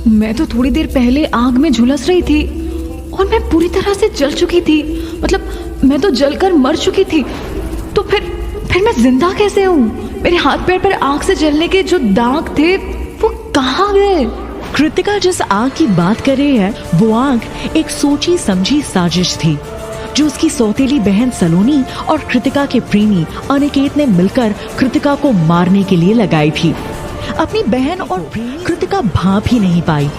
मैं तो थोड़ी देर पहले आग में झुलस रही थी और मैं पूरी तरह से जल चुकी थी। मतलब मैं तो जलकर मर चुकी थी। तो फिर मैं जिंदा कैसे हूँ? मेरे हाथ पैर पर आग से जलने के जो दाग थे वो कहाँ गए? कृतिका जिस आग की बात कर रही है वो आग एक सोची समझी साजिश थी जो उसकी सौतेली बहन सलोनी और कृतिका के प्रेमी अनिकेत ने मिलकर कृतिका को मारने के लिए लगाई थी। अपनी बहन और प्रेमी कृतिका भाप ही नहीं पाई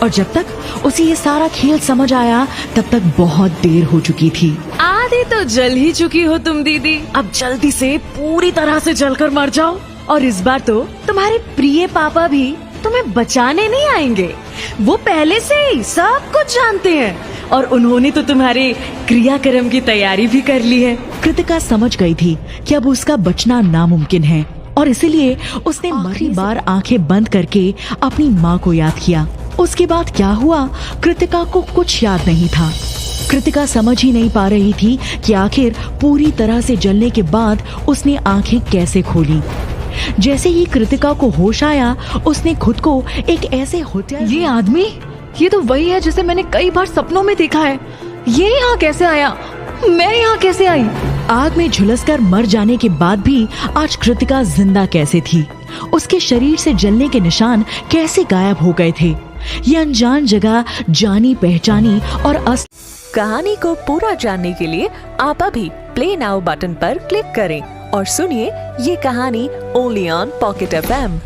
और जब तक उसे ये सारा खेल समझ आया तब तक बहुत देर हो चुकी थी। आधी तो जल ही चुकी हो तुम दीदी। अब जल्दी से पूरी तरह से जलकर मर जाओ और इस बार तो तुम्हारे प्रिय पापा भी तुम्हें बचाने नहीं आएंगे। वो पहले से ही सब कुछ जानते हैं और उन्होंने तो तुम्हारे क्रियाक्रम की तैयारी भी कर ली है। कृतिका समझ गई थी कि अब उसका बचना नामुमकिन है और इसीलिए उसने आखिरी बार आंखें बंद करके अपनी माँ को याद किया। उसके बाद क्या हुआ कृतिका को कुछ याद नहीं था। कृतिका समझ ही नहीं पा रही थी कि आखिर पूरी तरह से जलने के बाद उसने आंखें कैसे खोली। जैसे ही कृतिका को होश आया उसने खुद को एक ऐसे होटल। ये आदमी, ये तो वही है जिसे मैंने कई बार सपनों में देखा है। ये यहाँ कैसे आया? मैं यहाँ कैसे आई? आग में झुलसकर मर जाने के बाद भी आज कृतिका जिंदा कैसे थी? उसके शरीर से जलने के निशान कैसे गायब हो गए थे? ये अनजान जगह जानी पहचानी और कहानी को पूरा जानने के लिए आप अभी प्ले नाउ बटन पर क्लिक करें और सुनिए ये कहानी ओनली ऑन पॉकेट FM।